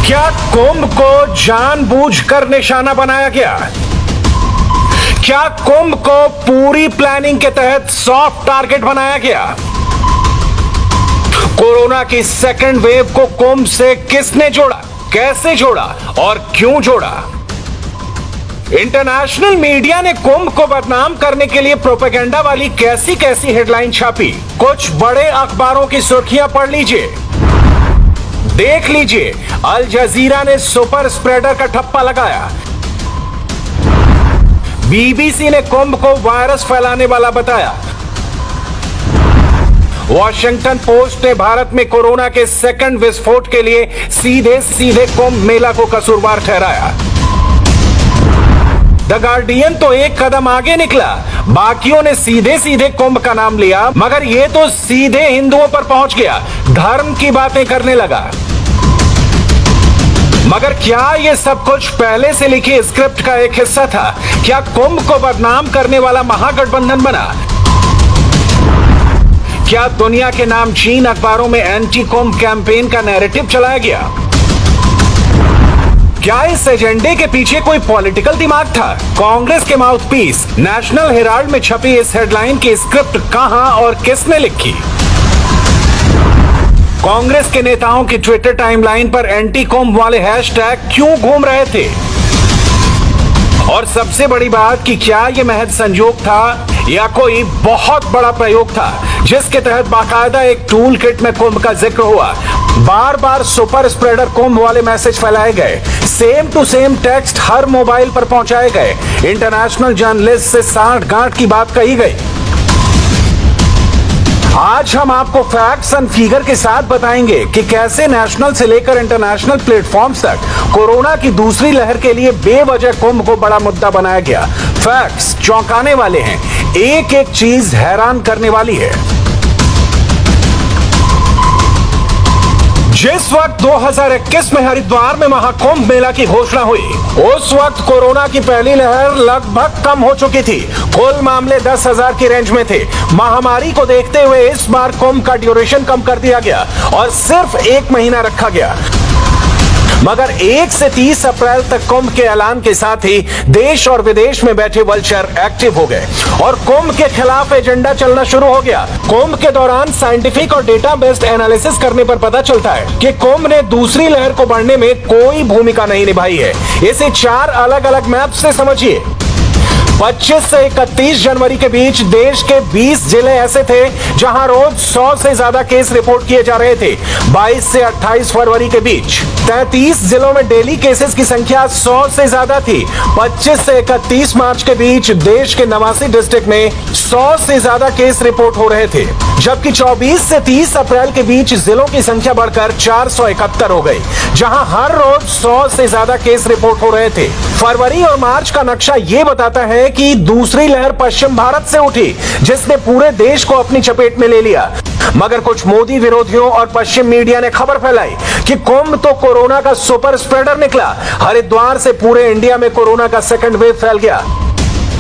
क्या कुंभ को जानबूझकर निशाना बनाया गया? क्या कुंभ को पूरी प्लानिंग के तहत सॉफ्ट टारगेट बनाया गया? कोरोना की सेकंड वेव को कुंभ से किसने जोड़ा, कैसे जोड़ा और क्यों जोड़ा? इंटरनेशनल मीडिया ने कुंभ को बदनाम करने के लिए प्रोपेगेंडा वाली कैसी कैसी हेडलाइन छापी, कुछ बड़े अखबारों की सुर्खियां पढ़ लीजिए। देख लीजिए, अल जजीरा ने सुपर स्प्रेडर का ठप्पा लगाया, बीबीसी ने कुंभ को वायरस फैलाने वाला बताया, वॉशिंगटन पोस्ट ने भारत में कोरोना के सेकंड विस्फोट के लिए सीधे सीधे कुंभ मेला को कसूरवार ठहराया। द गार्डियन तो एक कदम आगे निकला, बाकियों ने सीधे सीधे कुंभ का नाम लिया, मगर ये तो सीधे हिंदुओं पर पहुंच गया, धर्म की बातें करने लगा। मगर क्या ये सब कुछ पहले से लिखी स्क्रिप्ट का एक हिस्सा था? क्या कुंभ को बदनाम करने वाला महागठबंधन बना? क्या दुनिया के नाम चीन अखबारों में एंटी कुंभ कैंपेन का नैरेटिव चलाया गया? क्या इस एजेंडे के पीछे कोई पॉलिटिकल दिमाग था? कांग्रेस के माउथपीस नेशनल हेराल्ड में छपी इस हेडलाइन की स्क्रिप्ट कहां और किसने लिखी? कांग्रेस के नेताओं की ट्विटर टाइमलाइन पर एंटी कुंभ वाले हैशटैग क्यों घूम रहे थे? और सबसे बड़ी बात कि क्या यह महज संयोग था या कोई बहुत बड़ा प्रयोग था जिसके तहत बाकायदा एक टूल किट में कुंभ का जिक्र हुआ, बार बार सुपर स्प्रेडर कुंभ वाले मैसेज फैलाए गए, सेम टू सेम टेक्स्ट हर मोबाइल पर पहुंचाए गए, इंटरनेशनल जर्नलिस्ट से साठ गांठ की बात कही गई। आज हम आपको फैक्ट्स एंड फिगर के साथ बताएंगे कि कैसे नेशनल से लेकर इंटरनेशनल प्लेटफॉर्म्स तक कोरोना की दूसरी लहर के लिए बेवजह कुंभ को बड़ा मुद्दा बनाया गया। फैक्ट्स चौंकाने वाले हैं, एक एक चीज हैरान करने वाली है। जिस वक्त 2021 में हरिद्वार में महाकुंभ मेला की घोषणा हुई, उस वक्त कोरोना की पहली लहर लगभग कम हो चुकी थी, कुल मामले 10,000 की रेंज में थे। महामारी को देखते हुए इस बार कुंभ का ड्यूरेशन कम कर दिया गया और सिर्फ 1 महीना रखा गया। मगर 1 से 30 अप्रैल तक कुंभ के ऐलान के साथ ही देश और विदेश में बैठे वल्चर एक्टिव हो गए और कुंभ के खिलाफ एजेंडा चलना शुरू हो गया। कुंभ के दौरान साइंटिफिक और डेटा बेस्ड एनालिसिस करने पर पता चलता है कि कुंभ ने दूसरी लहर को बढ़ने में कोई भूमिका नहीं निभाई है। इसे 4 अलग अलग मैप से समझिए। 25 से 31 जनवरी के बीच देश के 20 जिले ऐसे थे जहां रोज 100 से ज्यादा केस रिपोर्ट किए जा रहे थे। 22 से 28 फरवरी के बीच 33 जिलों में डेली केसेस की संख्या 100 से ज्यादा थी। 25 से 31 मार्च के बीच देश के 89 डिस्ट्रिक्ट में 100 से ज्यादा केस रिपोर्ट हो रहे थे, जबकि 24 से 30 अप्रैल के बीच जिलों की संख्या बढ़कर 471 हो गई, जहां हर रोज 100 से ज्यादा केस रिपोर्ट हो रहे थे। फरवरी और मार्च का नक्शा ये बताता है कि दूसरी लहर पश्चिम भारत से उठी, जिसने पूरे देश को अपनी चपेट में ले लिया। मगर कुछ मोदी विरोधियों और पश्चिम मीडिया ने खबर फैलाई कि कुंभ तो कोरोना का सुपर स्प्रेडर निकला, हरिद्वार से पूरे इंडिया में कोरोना का सेकंड वेव फैल गया।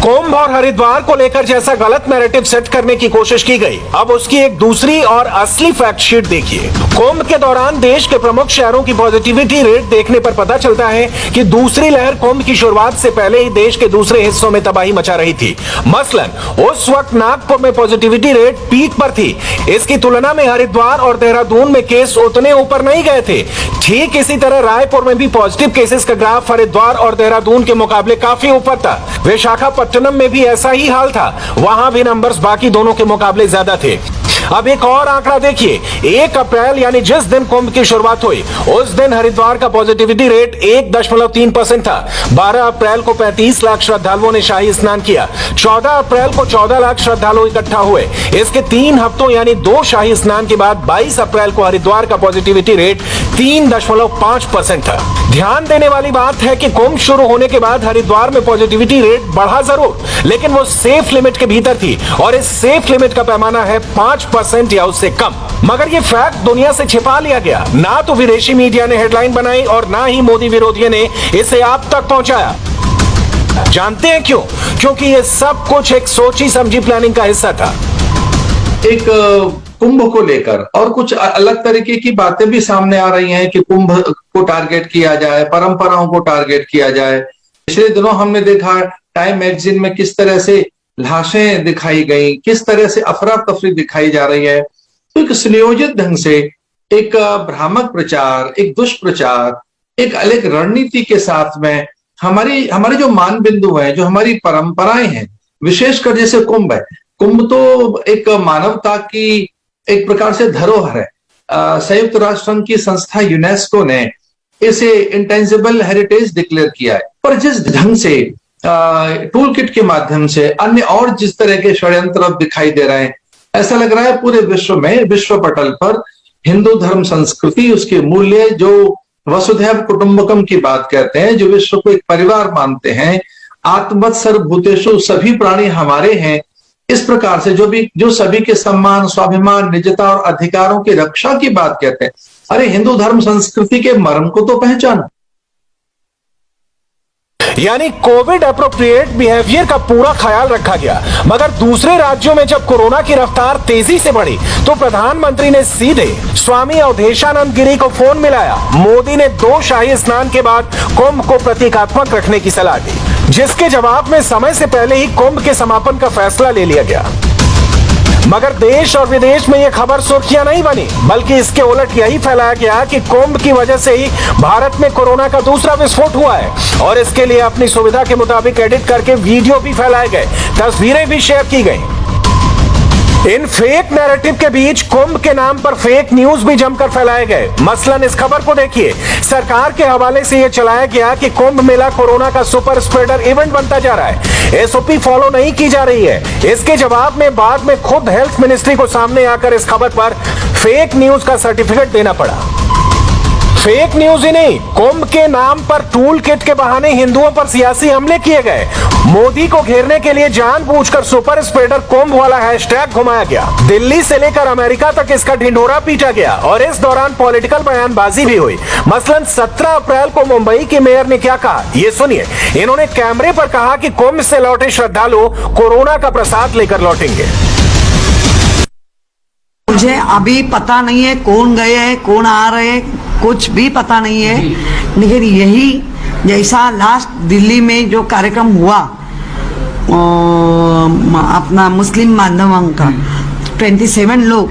कुंभ और हरिद्वार को लेकर जैसा गलत नैरेटिव सेट करने की कोशिश की गई, अब उसकी एक दूसरी और असली फैक्ट शीट देखिए। कुंभ के दौरान देश के प्रमुख शहरों की पॉजिटिविटी रेट देखने पर पता चलता है कि दूसरी लहर कुंभ की शुरुआत से पहले ही देश के दूसरे हिस्सों में तबाही मचा रही थी। मसलन उस वक्त नागपुर में पॉजिटिविटी रेट पीक पर थी। इसकी तुलना में हरिद्वार और देहरादून में केस उतने ऊपर नहीं गए थे। ठीक इसी तरह रायपुर में भी पॉजिटिव केसेस का ग्राफ हरिद्वार और देहरादून के मुकाबले काफी ऊपर था। विशाखापट्टनम में भी ऐसा ही हाल था, वहां भी नंबर्स बाकी दोनों के मुकाबले ज्यादा थे। अब एक और आंकड़ा देखिए, 1 अप्रैल यानी जिस दिन कुंभ की शुरुआत हुई, उस दिन हरिद्वार का पॉजिटिविटी रेट 1.3% था। 12 अप्रैल को 35 लाख श्रद्धालुओं ने शाही स्नान किया। 14 अप्रैल को 14 लाख श्रद्धालु इकट्ठा हुए। इसके 3 हफ्तों यानी 2 शाही स्नान के बाद 22 अप्रैल को हरिद्वार का पॉजिटिविटी रेट 3.5% था। ध्यान देने वाली बात है कि कुंभ शुरू होने के बाद हरिद्वार में पॉजिटिविटी रेट बढ़ा जरूर, लेकिन वो सेफ लिमिट के भीतर थी और इस सेफ लिमिट का पैमाना है 5% या उससे कम। मगर ये फैक्ट दुनिया से छिपा लिया गया। ना तो विदेशी मीडिया ने हेडलाइन बनाई और ना ही मोदी विरोधियों ने इसे आप तक पहुंचाया। जानते हैं क्यों? क्योंकि ये सब कुछ एक सोची समझी प्लानिंग का हिस्सा था। एक कुंभ को लेकर और कुछ अलग तरीके की बातें भी सामने आ रही हैं कि कुंभ को टारगेट किया जाए, परंपराओं को टारगेट किया जाए। पिछले दिनों हमने देखा टाइम मैगजीन में किस तरह से लाशें दिखाई गई, किस तरह से अफरा तफरी दिखाई जा रही है। तो एक सुनियोजित ढंग से एक भ्रामक प्रचार, एक दुष्प्रचार, एक अलग रणनीति के साथ में हमारे जो मान बिंदु है, जो हमारी परंपराएं हैं, विशेषकर जैसे कुंभ है। कुंभ तो एक मानवता की एक प्रकार से धरोहर है। संयुक्त राष्ट्र संघ की संस्था यूनेस्को ने इसे इंटेंजिबल हेरिटेज डिक्लेयर किया है। पर जिस ढंग से टूल किट के माध्यम से अन्य और जिस तरह के षड्यंत्र अब दिखाई दे रहे हैं, ऐसा लग रहा है पूरे विश्व में, विश्व पटल पर हिंदू धर्म संस्कृति, उसके मूल्य जो वसुधैव कुटुंबकम की बात कहते हैं, जो विश्व को एक परिवार मानते हैं, आत्मवत् सर्वभूतेषु, सभी प्राणी हमारे हैं, इस प्रकार से जो सभी के सम्मान, स्वाभिमान, निजता और अधिकारों की रक्षा की बात कहते हैं। अरे हिंदू धर्म संस्कृति के मर्म को तो पहचाना। यानी कोविड अप्रोप्रिएट बिहेवियर का पूरा ख्याल रखा गया, मगर दूसरे राज्यों में जब कोरोना की रफ्तार तेजी से बढ़ी तो प्रधानमंत्री ने सीधे स्वामी अवधेशानंद गिरी को फोन मिलाया। मोदी ने 2 शाही स्नान के बाद कुंभ को प्रतीकात्मक रखने की सलाह दी, जिसके जवाब में समय से पहले ही कुंभ के समापन का फैसला ले लिया गया। मगर देश और विदेश में यह खबर सुर्खियां नहीं बनी, बल्कि इसके उलट यही फैलाया गया कि कुंभ की वजह से ही भारत में कोरोना का दूसरा विस्फोट हुआ है, और इसके लिए अपनी सुविधा के मुताबिक एडिट करके वीडियो भी फैलाए गए, तस्वीरें भी शेयर की गई। इन फेक नैरेटिव के बीच कुंभ के नाम पर फेक न्यूज भी जमकर फैलाए गए। मसलन इस खबर को देखिए, सरकार के हवाले से यह चलाया गया कि कुंभ मेला कोरोना का सुपर स्प्रेडर इवेंट बनता जा रहा है, एसओपी फॉलो नहीं की जा रही है। इसके जवाब में बाद में खुद हेल्थ मिनिस्ट्री को सामने आकर इस खबर पर फेक न्यूज का सर्टिफिकेट देना पड़ा। फेक न्यूज ही नहीं, कुंभ के नाम पर टूल किट के बहाने हिंदुओं पर सियासी हमले किए गए। मोदी को घेरने के लिए जानबूझकर सुपर स्प्रेडर कुंभ वाला हैशटैग घुमाया गया। दिल्ली से लेकर अमेरिका तक इसका ढिंढोरा पीटा गया, और इस दौरान पॉलिटिकल बयानबाजी भी हुई। मसलन 17 अप्रैल को मुंबई की मेयर ने क्या कहा, ये सुनिए। इन्होंने कैमरे पर कहा कि कुंभ से लौटे श्रद्धालु कोरोना का प्रसाद लेकर लौटेंगे। मुझे अभी पता नहीं है कौन गए हैं, कौन आ रहे हैं, कुछ भी पता नहीं है, लेकिन यही जैसा लास्ट दिल्ली में जो कार्यक्रम हुआ अपना मुस्लिम बांधवों का 27 लोग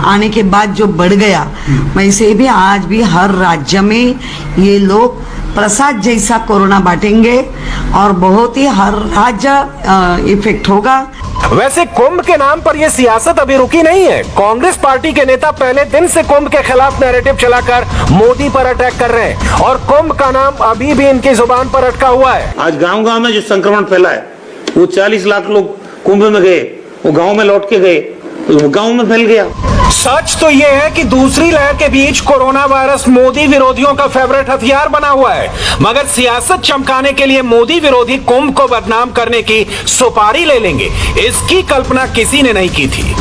आने के बाद जो बढ़ गया, वैसे भी आज भी हर राज्य में ये लोग प्रसाद जैसा कोरोना बांटेंगे और बहुत ही हर राज्य इफेक्ट होगा। वैसे कुंभ के नाम पर यह सियासत अभी रुकी नहीं है। कांग्रेस पार्टी के नेता पहले दिन से कुंभ के खिलाफ नैरेटिव चलाकर मोदी पर अटैक कर रहे हैं, और कुंभ का नाम अभी भी इनकी जुबान पर अटका हुआ है। आज गांव-गांव में जो संक्रमण फैला है, वो 40 लाख लोग कुंभ में गए, वो गांव में लौट के गए, वो गांव में फैल गया। सच तो यह है कि दूसरी लहर के बीच कोरोना वायरस मोदी विरोधियों का फेवरेट हथियार बना हुआ है, मगर सियासत चमकाने के लिए मोदी विरोधी कुंभ को बदनाम करने की सुपारी ले लेंगे, इसकी कल्पना किसी ने नहीं की थी।